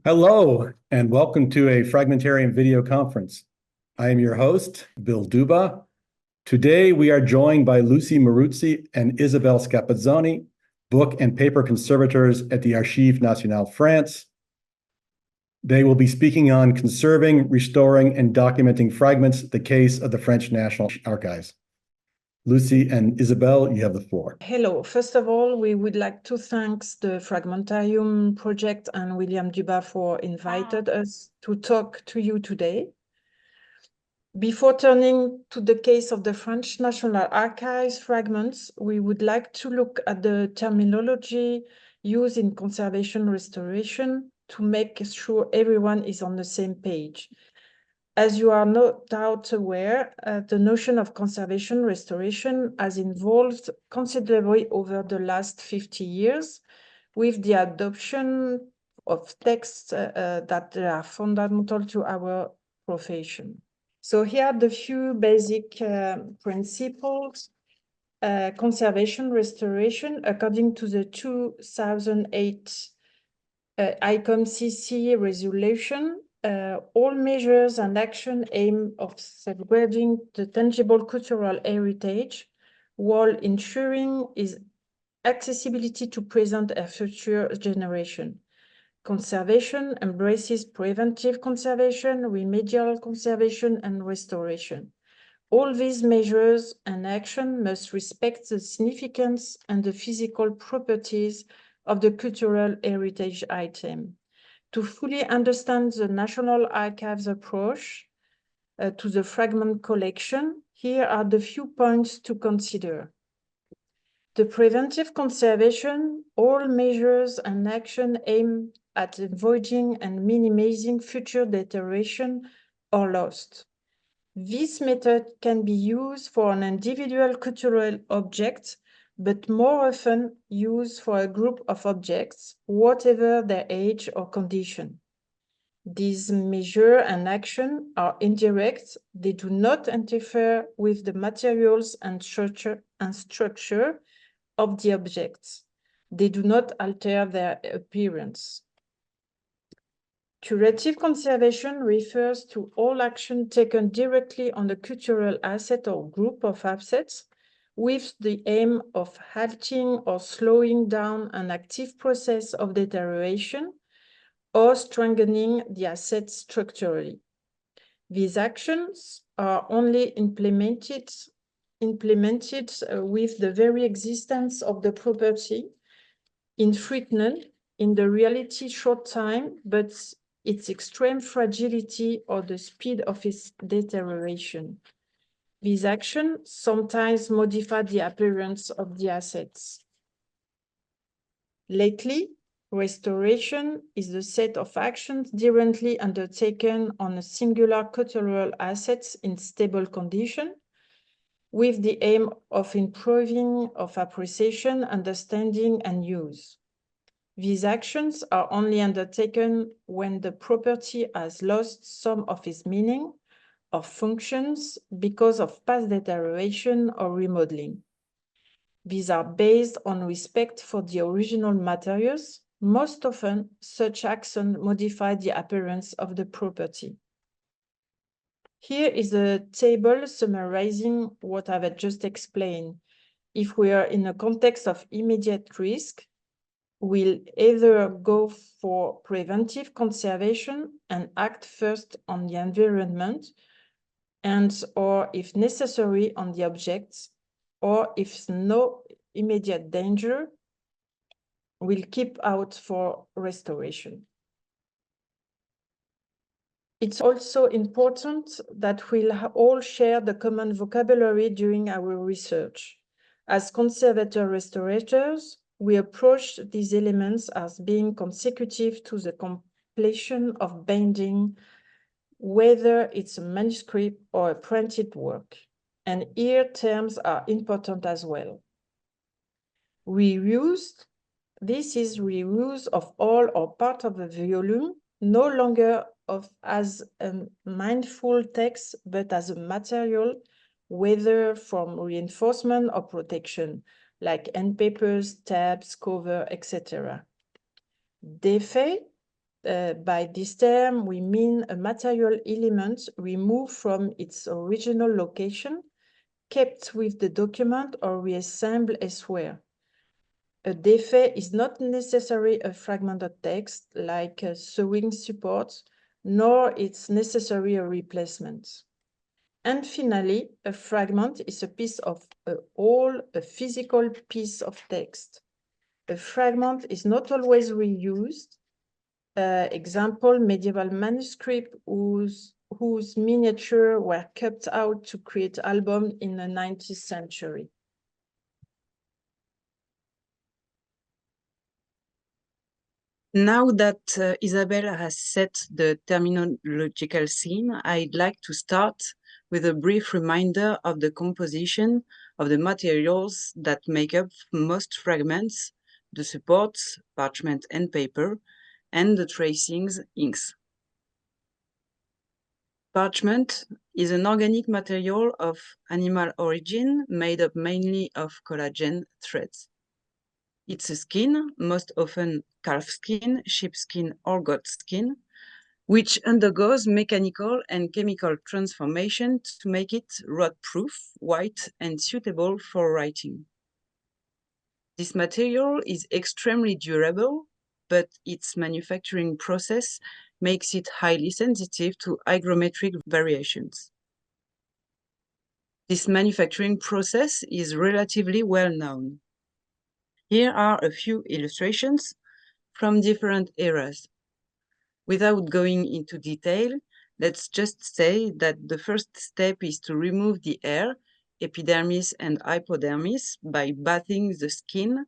Hello, and welcome to a Fragmentarium video conference. I am your host, Bill Duba. Today, we are joined by Lucie Moruzzis and Isabelle Scappazzoni, book and paper conservators at the Archives Nationales France. They will be speaking on conserving, restoring, and documenting fragments, the case of the French National Archives. Lucie and Isabelle, you have the floor. Hello. First of all, we would like to thank the Fragmentarium project and William Duba for inviting us to talk to you today. Before turning to the case of the French National Archives fragments, we would like to look at the terminology used in conservation restoration to make sure everyone is on the same page. As you are no doubt aware, the notion of conservation restoration has evolved considerably over the last 50 years with the adoption of texts that are fundamental to our profession. So here are the few basic principles. Conservation restoration, according to the 2008 ICOM-CC resolution, all measures and action aim of safeguarding the tangible cultural heritage while ensuring its accessibility to present and future generation. Conservation embraces preventive conservation, remedial conservation, and restoration. All these measures and action must respect the significance and the physical properties of the cultural heritage item. To fully understand the National Archives approach to the fragment collection, here are the few points to consider. The preventive conservation, all measures and action aim at avoiding and minimizing future deterioration or loss. This method can be used for an individual cultural object, but more often used for a group of objects, whatever their age or condition. These measures and action are indirect. They do not interfere with the materials and structure of the objects. They do not alter their appearance. Curative conservation refers to all action taken directly on the cultural asset or group of assets with the aim of halting or slowing down an active process of deterioration or strengthening the asset structurally. These actions are only implemented with the very existence of the property infrequent in the reality short time, but its extreme fragility or the speed of its deterioration. These actions sometimes modify the appearance of the assets. Lately, restoration is the set of actions directly undertaken on a singular cultural asset in stable condition, with the aim of improving of appreciation, understanding, and use. These actions are only undertaken when the property has lost some of its meaning or functions because of past deterioration or remodeling. These are based on respect for the original materials. Most often, such actions modify the appearance of the property. Here is a table summarizing what I've just explained. If we are in a context of immediate risk, we'll either go for preventive conservation and act first on the environment or if necessary on the objects, or if no immediate danger, we'll keep out for restoration. It's also important that we'll all share the common vocabulary during our research. As conservator restorators, we approach these elements as being consecutive to the completion of binding, whether it's a manuscript or a printed work. And here terms are important as well. This is reuse of all or part of a volume, no longer as a mindful text, but as a material, whether from reinforcement or protection, like end papers, tabs, cover, etc. Defait, By this term, we mean a material element removed from its original location, kept with the document, or reassembled elsewhere. A defect is not necessarily a fragment of text, like sewing supports, nor its necessary a replacement. And finally, a fragment is a piece of a whole, a physical piece of text. A fragment is not always reused. Example, medieval manuscript whose miniature were cut out to create albums in the 19th century. Now that Isabelle has set the terminological scene, I'd like to start with a brief reminder of the composition of the materials that make up most fragments, the supports, parchment and paper, and the tracings, inks. Parchment is an organic material of animal origin made up mainly of collagen threads. It's a skin, most often calf skin, sheepskin, or goat skin, which undergoes mechanical and chemical transformation to make it rot-proof, white, and suitable for writing. This material is extremely durable, but its manufacturing process makes it highly sensitive to hygrometric variations. This manufacturing process is relatively well known. Here are a few illustrations from different eras. Without going into detail, let's just say that the first step is to remove the hair, epidermis and hypodermis, by bathing the skin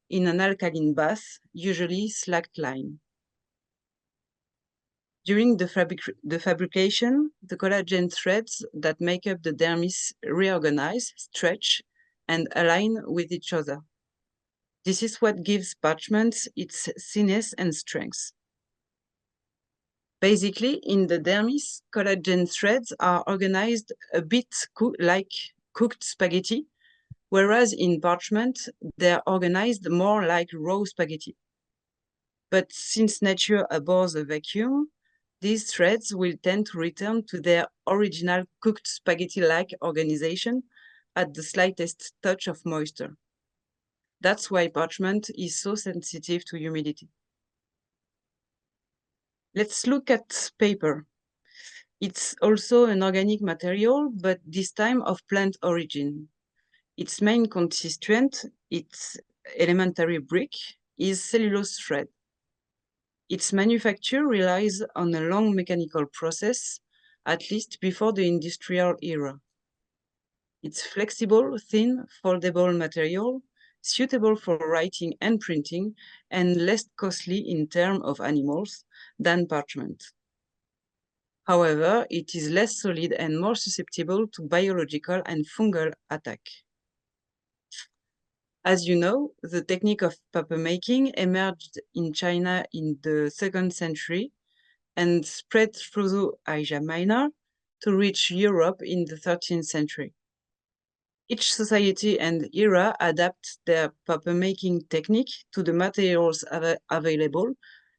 in an alkaline bath, usually slacked lime. During the fabrication, the collagen threads that make up the dermis reorganize, stretch, and align with each other. This is what gives parchment its thinness and strength. Basically, in the dermis, collagen threads are organized a bit like cooked spaghetti, whereas in parchment, they're organized more like raw spaghetti. But since nature abhors a vacuum, these threads will tend to return to their original cooked spaghetti-like organization at the slightest touch of moisture. That's why parchment is so sensitive to humidity. Let's look at paper. It's also an organic material, but this time of plant origin. Its main constituent, its elementary brick, is cellulose thread. Its manufacture relies on a long mechanical process, at least before the industrial era. It's flexible, thin, foldable material, suitable for writing and printing, and less costly in terms of animals than parchment. However, it is less solid and more susceptible to biological and fungal attack. As you know, the technique of papermaking emerged in China in the 2nd century and spread through Asia Minor to reach Europe in the 13th century. Each society and era adapt their papermaking technique to the materials available,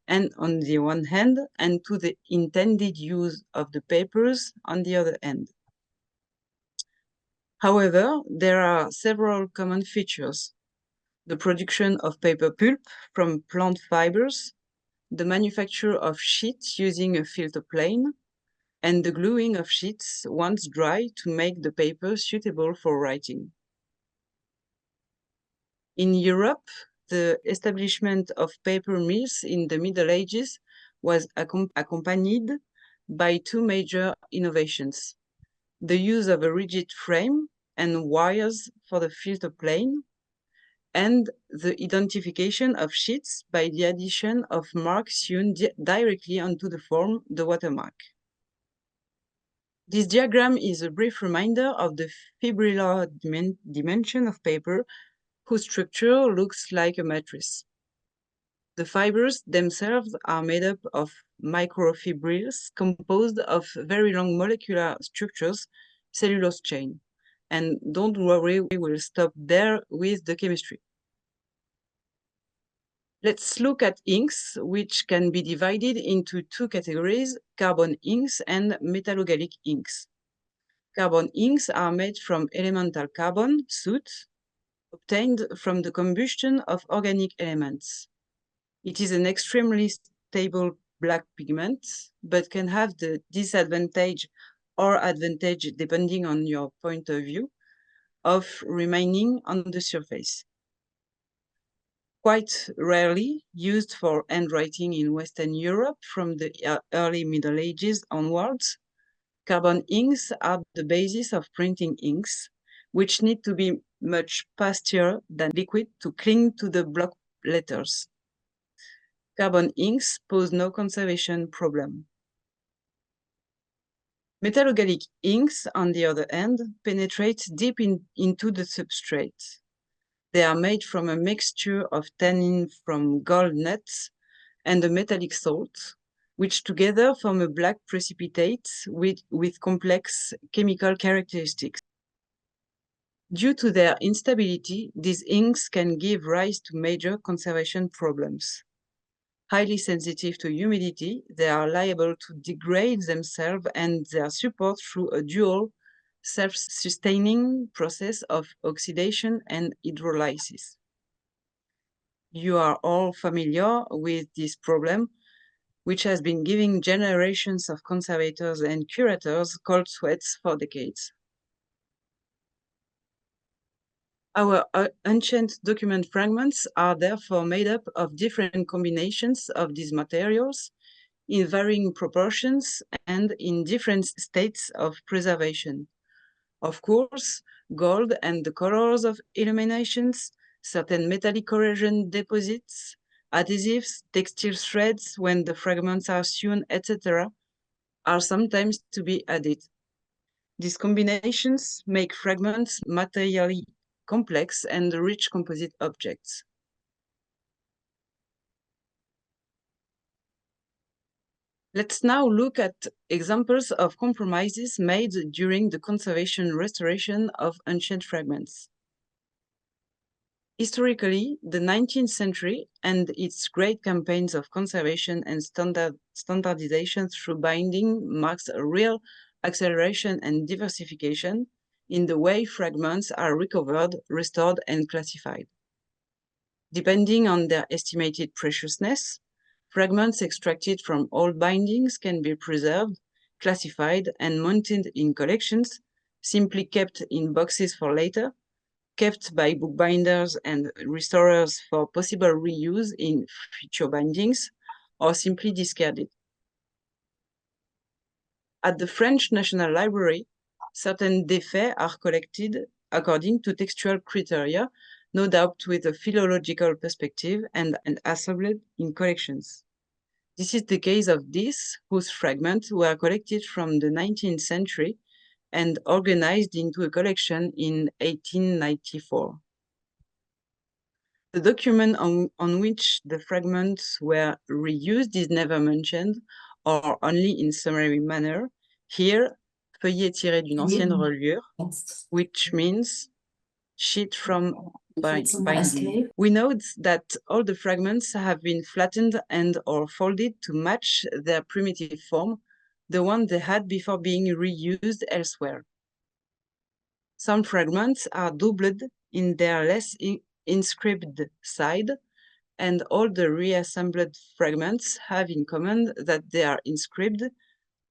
and on the one hand, and to the intended use of the papers on the other hand. However, there are several common features: the production of paper pulp from plant fibers, the manufacture of sheets using a filter plane, and the gluing of sheets once dry to make the paper suitable for writing. In Europe, the establishment of paper mills in the Middle Ages was accompanied by two major innovations: the use of a rigid frame and wires for the filter plane, and the identification of sheets by the addition of marks sewn directly onto the form, the watermark. This diagram is a brief reminder of the fibrillar dimension of paper, whose structure looks like a matrix. The fibers themselves are made up of microfibrils composed of very long molecular structures, cellulose chain. And don't worry, we will stop there with the chemistry. Let's look at inks, which can be divided into two categories, carbon inks and metallogallic inks. Carbon inks are made from elemental carbon, soot, obtained from the combustion of organic elements. It is an extremely stable black pigment, but can have the disadvantage or advantage, depending on your point of view, of remaining on the surface. Quite rarely used for handwriting in Western Europe from the early Middle Ages onwards, carbon inks are the basis of printing inks, which need to be much faster than liquid to cling to the block letters. Carbon inks pose no conservation problem. Metallogallic inks, on the other hand, penetrate deep into the substrate. They are made from a mixture of tannin from gold nuts and a metallic salt, which together form a black precipitate with complex chemical characteristics. Due to their instability, these inks can give rise to major conservation problems. Highly sensitive to humidity, they are liable to degrade themselves and their support through a dual self-sustaining process of oxidation and hydrolysis. You are all familiar with this problem, which has been giving generations of conservators and curators cold sweats for decades. Our ancient document fragments are therefore made up of different combinations of these materials in varying proportions and in different states of preservation. Of course, gold and the colors of illuminations, certain metallic corrosion deposits, adhesives, textile threads when the fragments are sewn, etc., are sometimes to be added. These combinations make fragments materially complex and rich composite objects. Let's now look at examples of compromises made during the conservation restoration of ancient fragments. Historically, the 19th century and its great campaigns of conservation and standardization through binding marks a real acceleration and diversification in the way fragments are recovered, restored, and classified. Depending on their estimated preciousness, fragments extracted from old bindings can be preserved, classified, and mounted in collections, simply kept in boxes for later, kept by bookbinders and restorers for possible reuse in future bindings, or simply discarded. At the French National Library, certain défaits are collected according to textual criteria, no doubt with a philological perspective, and assembled in collections. This is the case of this, whose fragments were collected from the 19th century and organized into a collection in 1894. The document on which the fragments were reused is never mentioned, or only in summary manner. Here, feuillet tiré d'une ancienne reliure, which means sheet from binding. We note that all the fragments have been flattened and or folded to match their primitive form, the one they had before being reused elsewhere. Some fragments are doubled in their less inscribed side, and all the reassembled fragments have in common that they are inscribed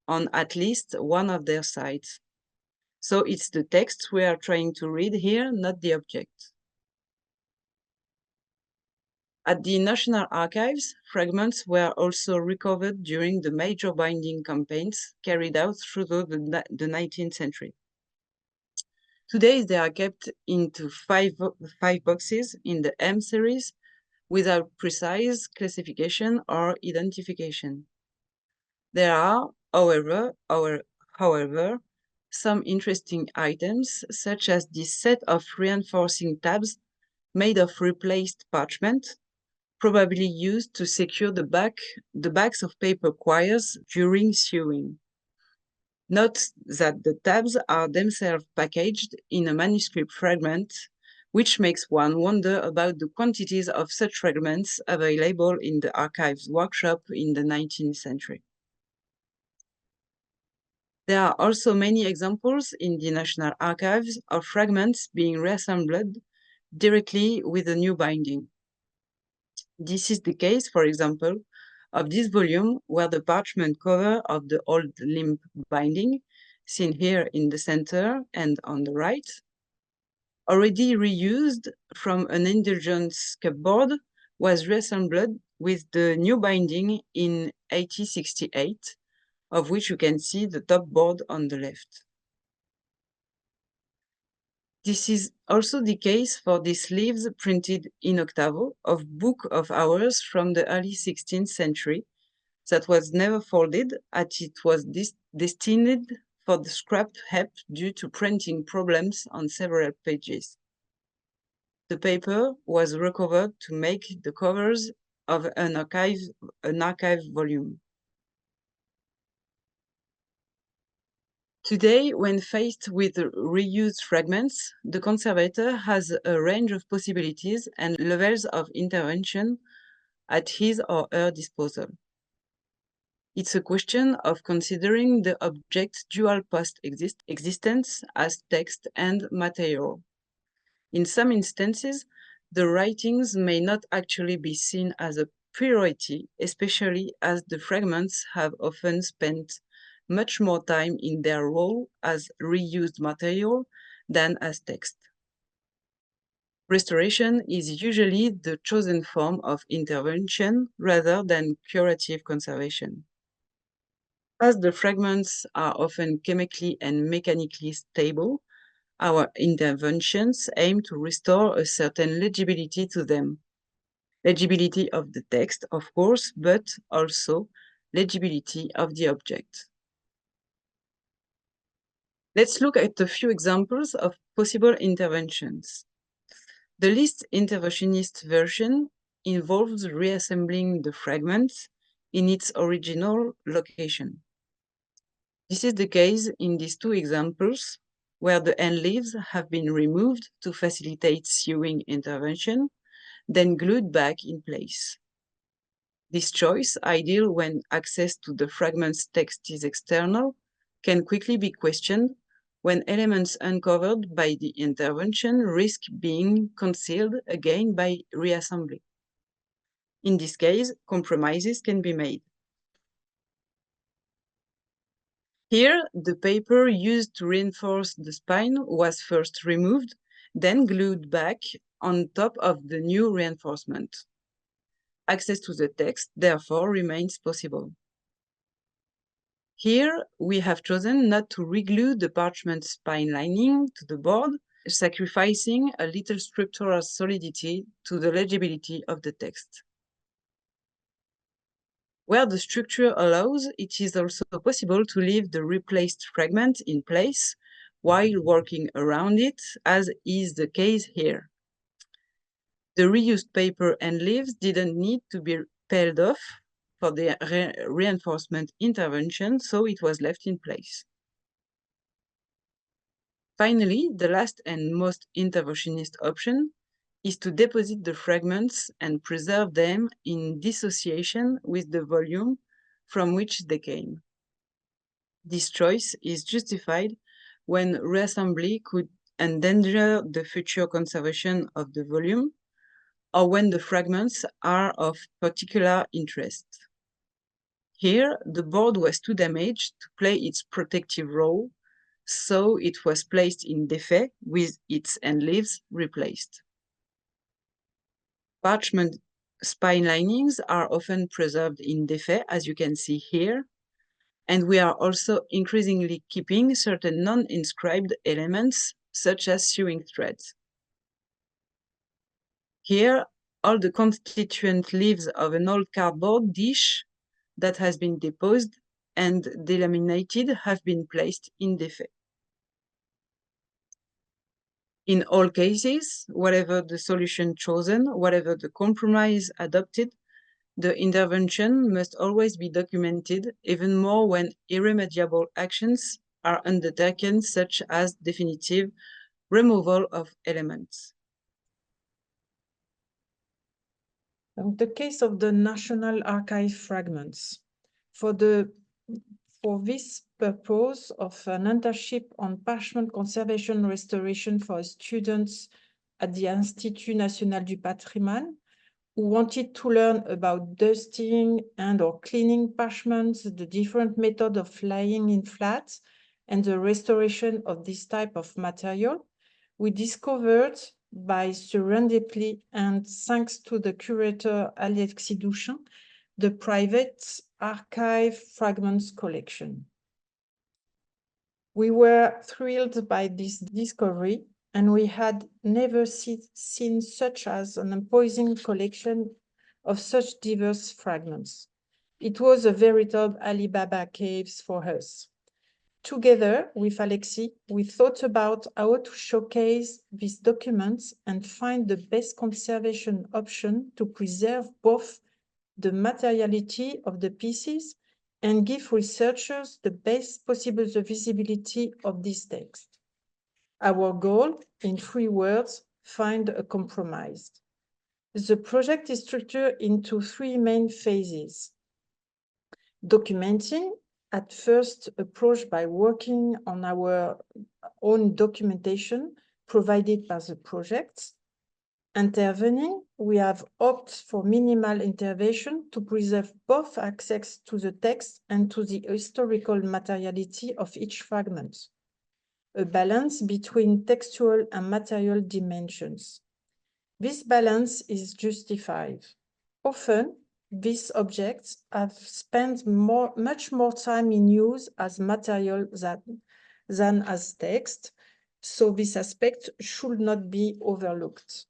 on at least one of their sides. So it's the text we are trying to read here, not the object. At the National Archives, fragments were also recovered during the major binding campaigns carried out through the 19th century. Today, they are kept into five boxes in the M series without precise classification or identification. There are, however, some interesting items, such as this set of reinforcing tabs made of replaced parchment, probably used to secure the backs of paper quires during sewing. Note that the tabs are themselves packaged in a manuscript fragment which makes one wonder about the quantities of such fragments available in the archives workshop in the 19th century. There are also many examples in the National Archives of fragments being reassembled directly with a new binding. This is the case, for example, of this volume where the parchment cover of the old limb binding, seen here in the center and on the right, already reused from an indulgence cupboard, was reassembled with the new binding in 1868, of which you can see the top board on the left. This is also the case for these leaves printed in octavo of Book of Hours from the early 16th century that was never folded as it was destined for the scrap heap due to printing problems on several pages. The paper was recovered to make the covers of an archive volume. Today, when faced with reused fragments, the conservator has a range of possibilities and levels of intervention at his or her disposal. It's a question of considering the object's dual post-existence as text and material. In some instances, the writings may not actually be seen as a priority, especially as the fragments have often spent much more time in their role as reused material than as text. Restoration is usually the chosen form of intervention rather than curative conservation. As the fragments are often chemically and mechanically stable, our interventions aim to restore a certain legibility to them. Legibility of the text, of course, but also legibility of the object. Let's look at a few examples of possible interventions. The least interventionist version involves reassembling the fragments in its original location. This is the case in these two examples, where the end leaves have been removed to facilitate sewing intervention, then glued back in place. This choice, ideal when access to the fragment's text is external, can quickly be questioned when elements uncovered by the intervention risk being concealed again by reassembly. In this case, compromises can be made. Here, the paper used to reinforce the spine was first removed, then glued back on top of the new reinforcement. Access to the text, therefore, remains possible. Here, we have chosen not to reglue the parchment spine lining to the board, sacrificing a little structural solidity to the legibility of the text. Where the structure allows, it is also possible to leave the replaced fragment in place while working around it, as is the case here. The reused paper and leaves didn't need to be peeled off for the reinforcement intervention, so it was left in place. Finally, the last and most interventionist option is to deposit the fragments and preserve them in dissociation with the volume from which they came. This choice is justified when reassembly could endanger the future conservation of the volume, or when the fragments are of particular interest. Here, the board was too damaged to play its protective role, so it was placed in defect with its end leaves replaced. Parchment spine linings are often preserved in defect, as you can see here, and we are also increasingly keeping certain non-inscribed elements, such as sewing threads. Here, all the constituent leaves of an old cardboard dish that has been deposed and delaminated have been placed in defect. In all cases, whatever the solution chosen, whatever the compromise adopted, the intervention must always be documented, even more when irremediable actions are undertaken, such as definitive removal of elements. The case of the National Archive fragments. For this purpose of an internship on parchment conservation restoration for students at the Institut National du Patrimoine who wanted to learn about dusting and or cleaning parchments, the different method of lying in flats, and the restoration of this type of material, we discovered by serendipity and thanks to the curator Alexis Douchin, the private archive fragments collection. We were thrilled by this discovery, and we had never seen such as an imposing collection of such diverse fragments. It was a veritable Alibaba caves for us. Together with Alexis, we thought about how to showcase these documents and find the best conservation option to preserve both the materiality of the pieces and give researchers the best possible visibility of this text. Our goal, in 3 words, find a compromise. The project is structured into 3 main phases. Documenting, at first approached by working on our own documentation provided by the project. Intervening, we have opted for minimal intervention to preserve both access to the text and to the historical materiality of each fragment, a balance between textual and material dimensions. This balance is justified. Often, these objects have spent much more time in use as material than as text, so this aspect should not be overlooked.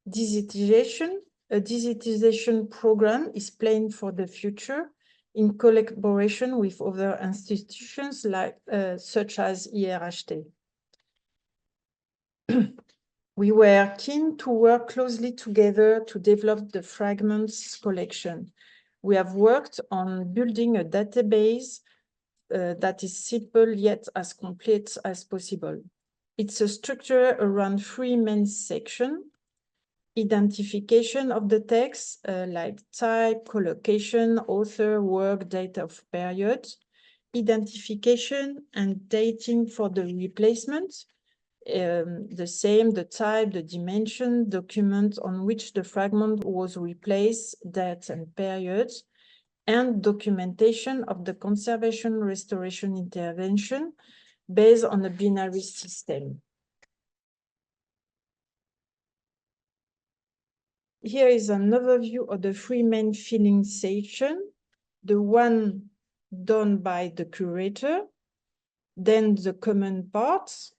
Digitization, a digitization program is planned for the future in collaboration with other institutions such as IRHT. We were keen to work closely together to develop the fragments collection. We have worked on building a database that is simple yet as complete as possible. It's a structure around 3 main sections: identification of the text, like type, collocation, author, work, date of period, identification and dating for the replacement, the same, the type, the dimension, document on which the fragment was replaced, date and period, and documentation of the conservation restoration intervention based on a binary system. Here is an overview of the 3 main filling sections, the one done by the curator, then the common parts,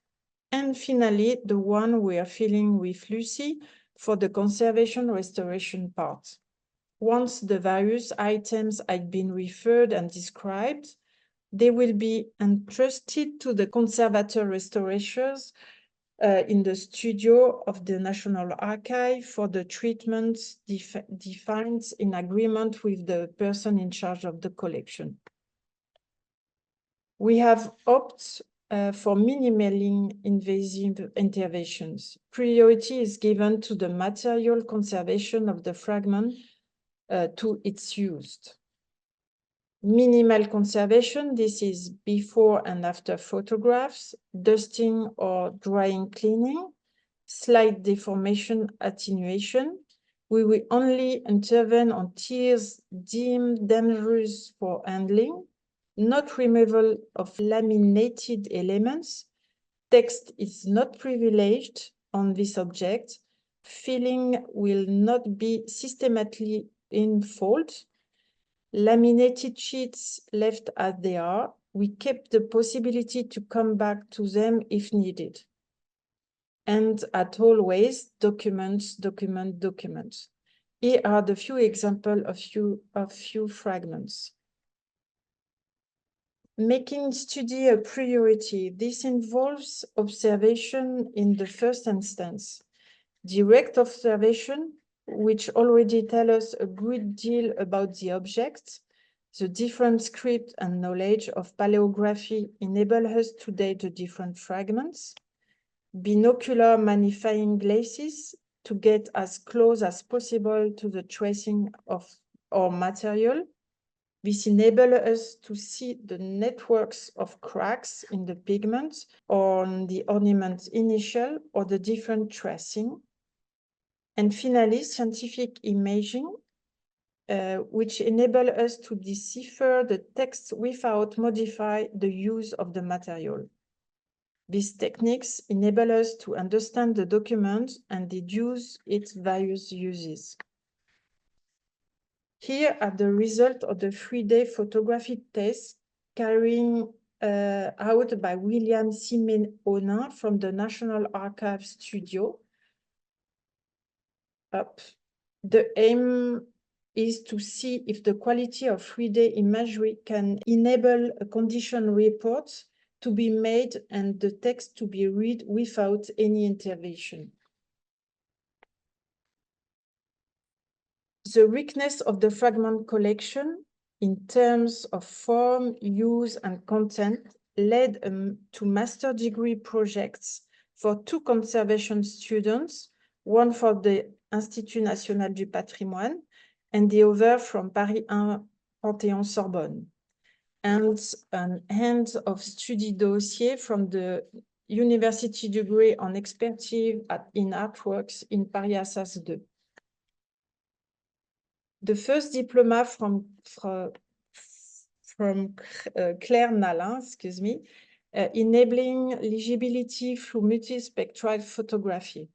and finally the one we are filling with Lucie for the conservation restoration part. Once the various items have been referred and described, they will be entrusted to the conservator restorators in the studio of the National Archive for the treatments defined in agreement with the person in charge of the collection. We have opted for minimally invasive interventions. Priority is given to the material conservation of the fragment to its use. Minimal conservation, this is before and after photographs, dusting or drying cleaning, slight deformation attenuation. We will only intervene on tears deemed dangerous for handling, not removal of laminated elements. Text is not privileged on this object. Filling will not be systematically in fault. Laminated sheets left as they are. We kept the possibility to come back to them if needed. And at always, documents. Here are the few examples of few fragments. Making study a priority. This involves observation in the first instance. Direct observation, which already tell us a good deal about the object. The different script and knowledge of paleography enable us to date the different fragments. Binocular magnifying glasses to get as close as possible to the tracing of our material. This enables us to see the networks of cracks in the pigments on the ornament initial or the different tracing. And finally, scientific imaging, which enable us to decipher the text without modify the use of the material. These techniques enable us to understand the document and deduce its various uses. Here are the results of the 3-day photography test carried out by William Simeonin from the National Archives Studio. The aim is to see if the quality of 3-day imagery can enable a condition report to be made and the text to be read without any intervention. The richness of the fragment collection in terms of form, use, and content led to master degree projects for 2 conservation students, one for the Institut National du Patrimoine and the other from Paris 1 Panthéon-Sorbonne, and an end of study dossier from the University degree on expertise in artworks in Paris Assas 2. The first diploma from Claire Nalin, excuse me, enabling legibility through multispectral photography.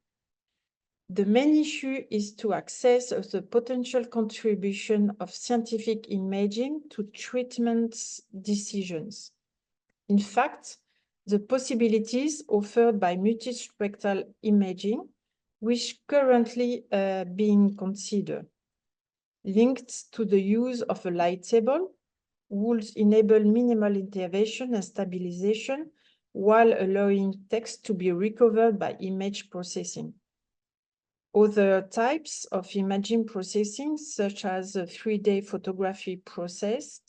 The main issue is to access the potential contribution of scientific imaging to treatment decisions. In fact, the possibilities offered by multispectral imaging, which currently being considered, linked to the use of a light table, would enable minimal intervention and stabilization while allowing text to be recovered by image processing. Other types of imaging processing, such as a 3-day photography process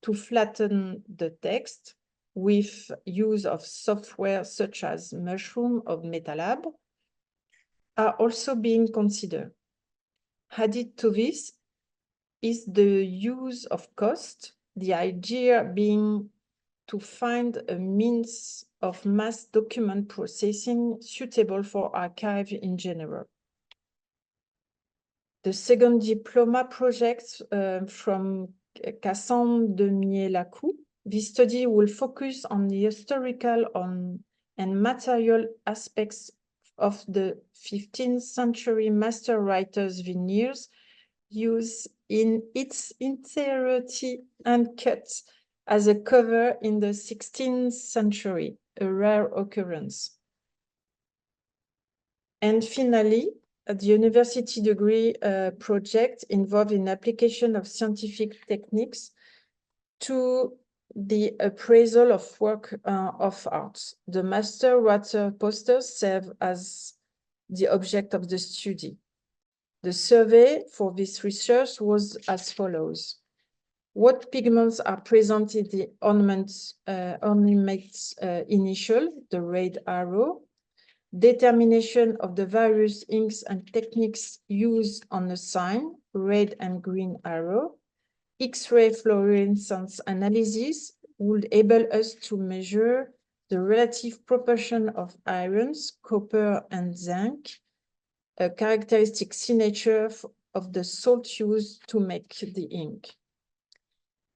to flatten the text with use of software such as Mushroom or MetaLab, are also being considered. Added to this is the use of cost, the idea being to find a means of mass document processing suitable for archive in general. The second diploma project from Cassandre de Mier-Lacou, this study will focus on the historical and material aspects of the 15th century master writers' veneers used in its entirety uncut as a cover in the 16th century, a rare occurrence. And finally, the university degree project involved in application of scientific techniques to the appraisal of work of art. The master writer posters serve as the object of the study. The survey for this research was as follows. What pigments are present in the ornaments initial, the red arrow? Determination of the various inks and techniques used on the sign, red and green arrow. X-ray fluorescence analysis would enable us to measure the relative proportion of irons, copper, and zinc, a characteristic signature of the salt used to make the ink.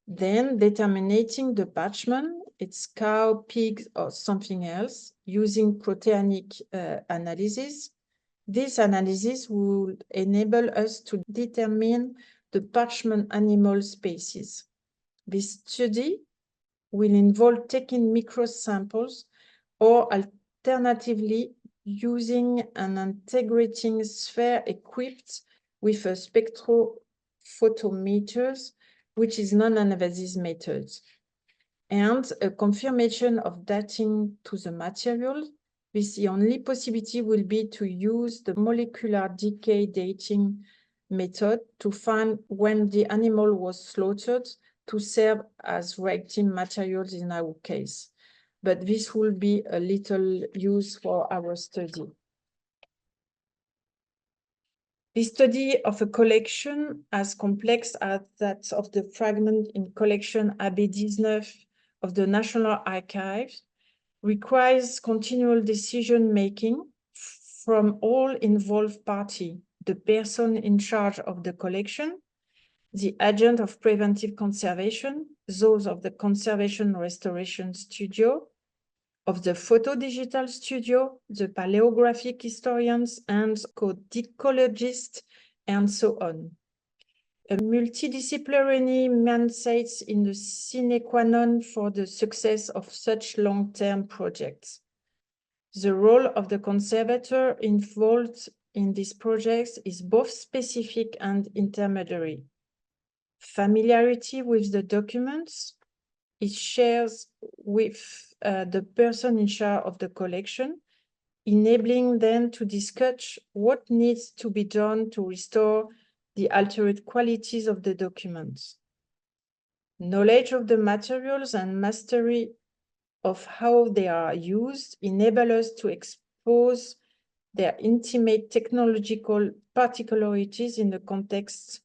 Then determining the parchment, it's cow, pig, or something else, using proteinic analysis. This analysis would enable us to determine the parchment animal species. This study will involve taking microsamples or alternatively using an integrating sphere equipped with a spectrophotometer, which is non-invasive method, and a confirmation of dating to the material. This the only possibility will be to use the molecular decay dating method to find when the animal was slaughtered to serve as reactive materials in our case. But this will be a little use for our study. The study of a collection as complex as that of the fragment in collection AB19 of the National Archives requires continual decision-making from all involved parties, the person in charge of the collection, the agent of preventive conservation, those of the conservation restoration studio, of the photo-digital studio, the paleographic historians, and codicologists, and so on. A multidisciplinary mindset in the sine qua non for the success of such long-term projects. The role of the conservator involved in these projects is both specific and intermediary. Familiarity with the documents is shared with the person in charge of the collection, enabling them to discuss what needs to be done to restore the altered qualities of the documents. Knowledge of the materials and mastery of how they are used enable us to expose their intimate technological particularities in the context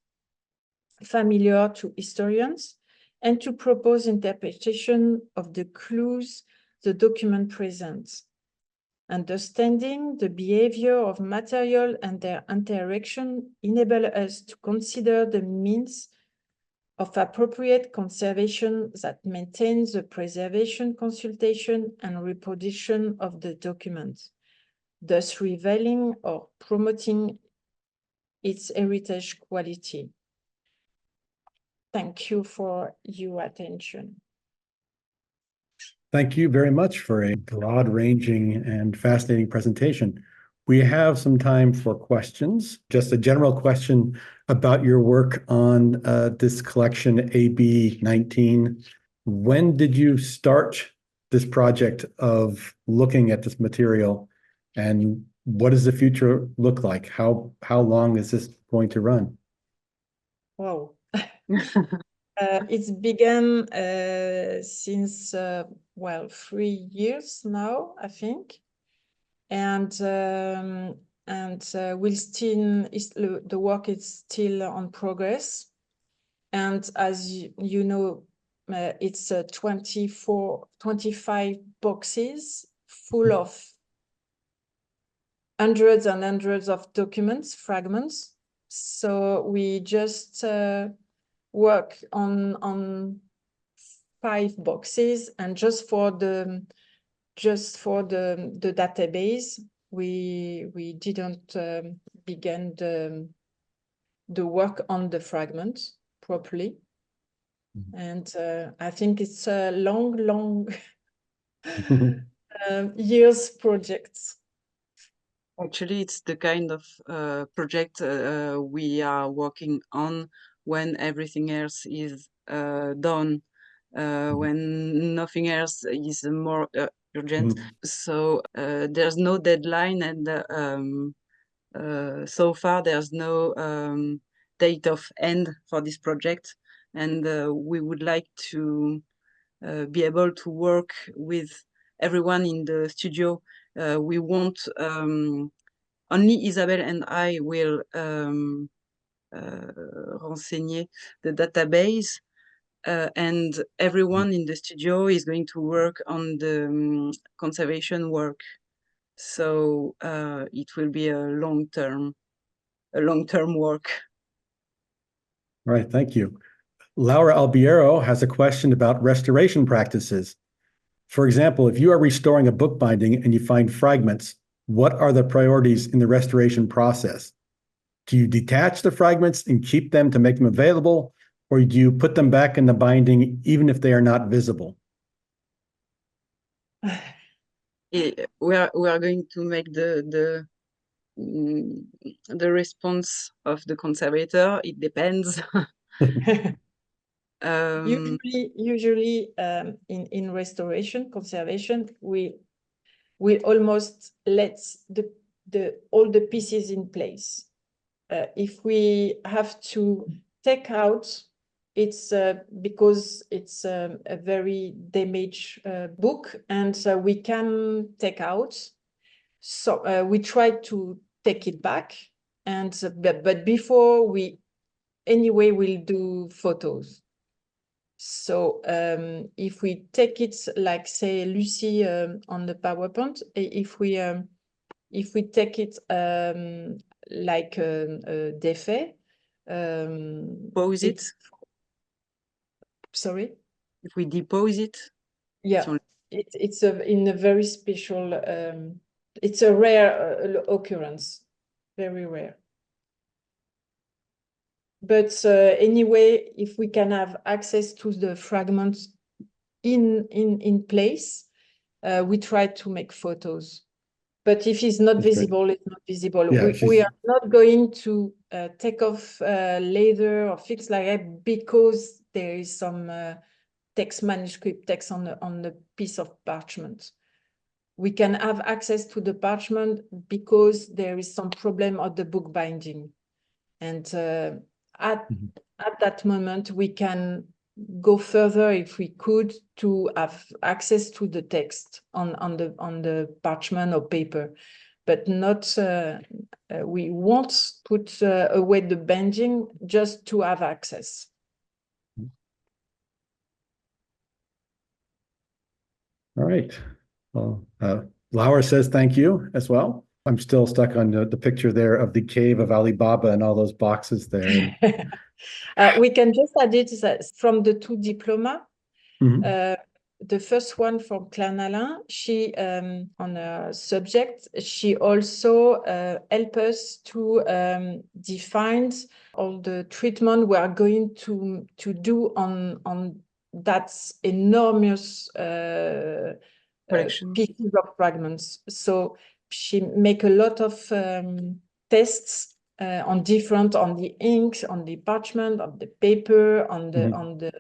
familiar to historians, and to propose interpretation of the clues the document presents. Understanding the behavior of material and their interaction enable us to consider the means of appropriate conservation that maintains the preservation, consultation, and reproduction of the document, thus revealing or promoting its heritage quality. Thank you for your attention. Thank you very much for a broad-ranging and fascinating presentation. We have some time for questions. Just a general question about your work on this collection AB19. When did you start this project of looking at this material, and what does the future look like? How long is this going to run? Wow. It's begun since, well, 3 years now, I think. And we'll still, the work is still on progress. And as you know, it's 25 boxes full of hundreds and hundreds of documents, fragments. So we just work on 5 boxes, and just for the database, we didn't begin the work on the fragment properly. And I think it's a long years project. Actually, it's the kind of project we are working on when everything else is done, when nothing else is more urgent. So there's no deadline, and so far there's no date of end for this project. And we would like to be able to work with everyone in the studio. We want only Isabelle and I will renseigner the database, and everyone in the studio is going to work on the conservation work. So it will be a long-term work. All right, thank you. Laura Albiero has a question about restoration practices. For example, if you are restoring a book binding and you find fragments, what are the priorities in the restoration process? Do you detach the fragments and keep them to make them available, or do you put them back in the binding even if they are not visible? We are going to make the response of the conservator. It depends. Usually in restoration conservation, we almost let all the pieces in place. If we have to take out, it's because it's a very damaged book, and we can take out. So we try to take it back, And but before we anyway we'll do photos. So if we take it like say Lucie on the PowerPoint, if we take it like Defay, Pose it. Sorry. If we depose it. Yeah, it's in a very special. It's a rare occurrence, very rare. But anyway, if we can have access to the fragments in place, we try to make photos. But if it's not visible, it's not visible. Yeah, we are not going to take off later or fix like that because there is some text manuscript text on the piece of parchment. We can have access to the parchment because there is some problem of the book binding. And at that moment, we can go further if we could to have access to the text on the parchment or paper, but not we won't put away the binding just to have access. All right. Well, Laura says thank you as well. I'm still stuck on the picture there of the cave of Alibaba and all those boxes there. We can just add it from the two diploma. The first one from Claire Nalin, she on a subject, she also helped us to define all the treatment we are going to do on that enormous pieces of fragments. So she make a lot of tests on the inks, on the parchment, on the paper, on the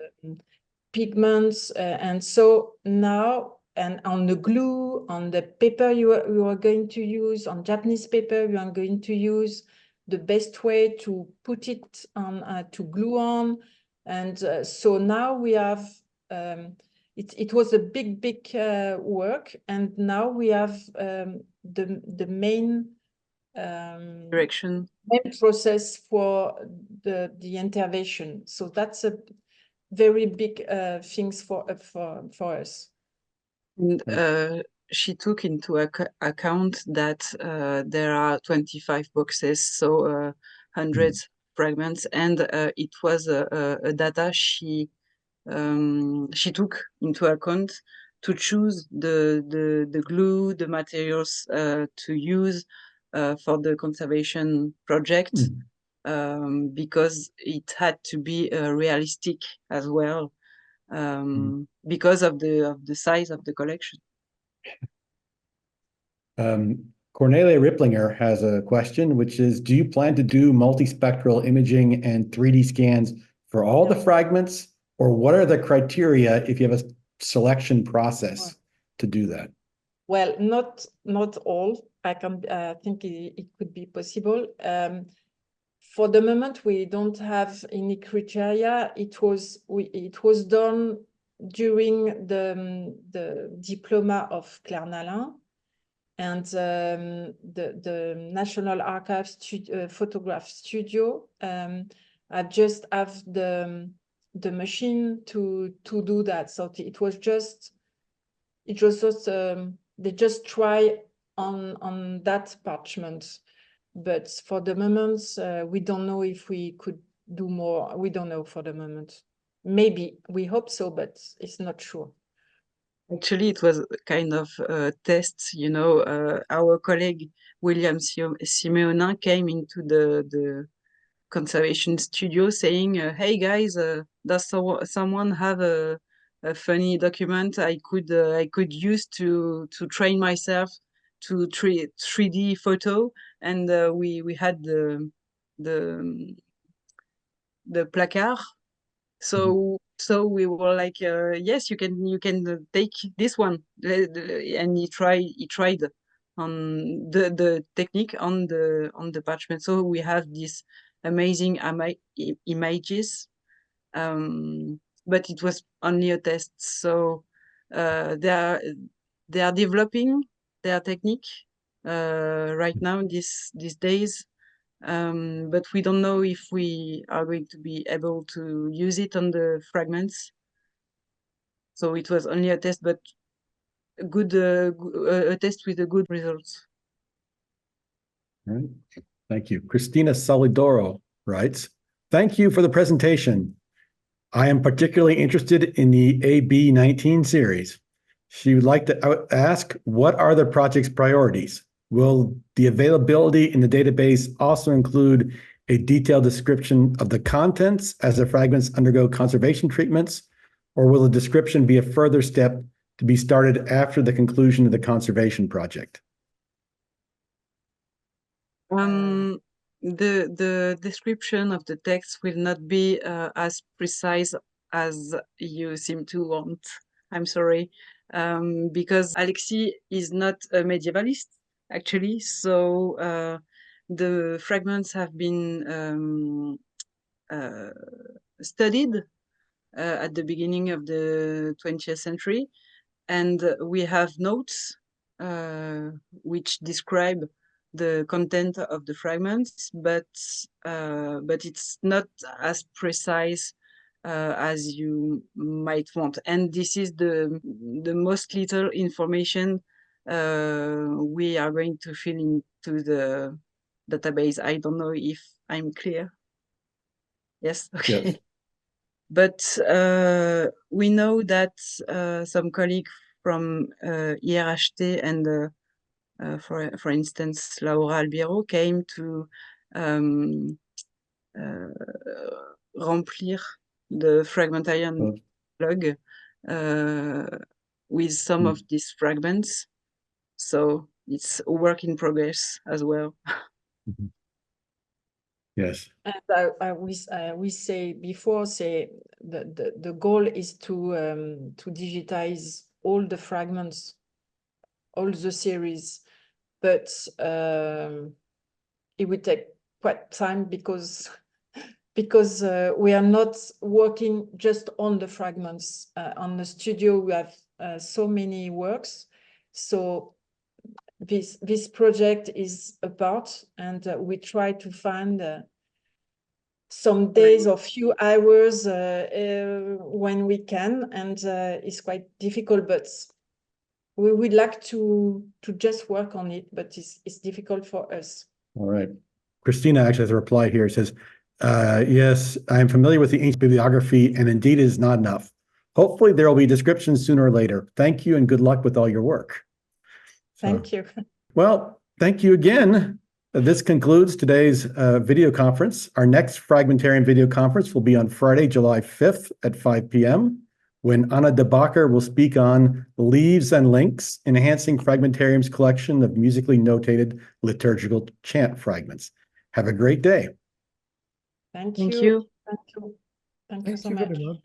pigments, and so now, and on the glue, on the paper you are going to use, on Japanese paper you are going to use, the best way to put it on, to glue on. And so now we have, it was a big work, and now we have the main direction, main process for the intervention. So that's a very big things for us. And she took into account that there are 25 boxes, so hundreds fragments, and it was a data she took into account to choose the glue, the materials to use for the conservation project, because it had to be realistic as well, because of the size of the collection. Cornelia Ripplinger has a question, which is, do you plan to do multispectral imaging and 3D scans for all the fragments, or what are the criteria if you have a selection process to do that? Well, not all. I think it could be possible. For the moment, we don't have any criteria. It was done during the diploma of Claire Nalin, and the National Archives Photograph Studio. I just have the machine to do that. So it was just they just try on that parchment. But for the moment, we don't know if we could do more. We don't know for the moment. Maybe, we hope so, but it's not sure. Actually, it was kind of a test, you know. Our colleague William Simeonin came into the conservation studio saying, hey guys, does someone have a funny document I could use to train myself to 3D photo? And we had the placard. So we were like, yes, you can take this one, and he tried on the technique on the parchment. So we have these amazing images, but it was only a test. So they are developing their technique right now these days. but we don't know if we are going to be able to use it on the fragments. So it was only a test, but a test with a good results. All right. Thank you. Christina Solidoro writes, thank you for the presentation. I am particularly interested in the AB19 series. She would like to ask, what are the project's priorities? Will the availability in the database also include a detailed description of the contents as the fragments undergo conservation treatments, or will the description be a further step to be started after the conclusion of the conservation project? The description of the text will not be as precise as you seem to want. I'm sorry, because Alexis is not a medievalist, actually. So the fragments have been studied at the beginning of the 20th century, and we have notes which describe the content of the fragments, but it's not as precise as you might want. And this is the most little information we are going to fill into the database. I don't know if I'm clear. Yes. Okay. Yes. But we know that some colleagues from IRHT and for instance, Laura Albiero came to remplir the Fragmentarium log with some of these fragments. So it's a work in progress as well. Yes. And we say the goal is to digitize all the fragments, all the series, but it would take quite time because we are not working just on the fragments. On the studio, we have so many works. So this project is apart, and we try to find some days or few hours when we can, and it's quite difficult, but we would like to just work on it, but it's difficult for us. All right. Christina actually has a reply here. It says, yes, I'm familiar with the ancient bibliography, and indeed it is not enough. Hopefully there will be descriptions sooner or later. Thank you and good luck with all your work. Thank you. Well, thank you again. This concludes today's video conference. Our next Fragmentarium video conference will be on Friday, July 5th at 5 p.m. when Anna de Backer will speak on Leaves and Links, Enhancing Fragmentarium's collection of musically notated liturgical chant fragments. Have a great day. Thank Thank you. you. Thank you. Thank you Thank so you much. very much.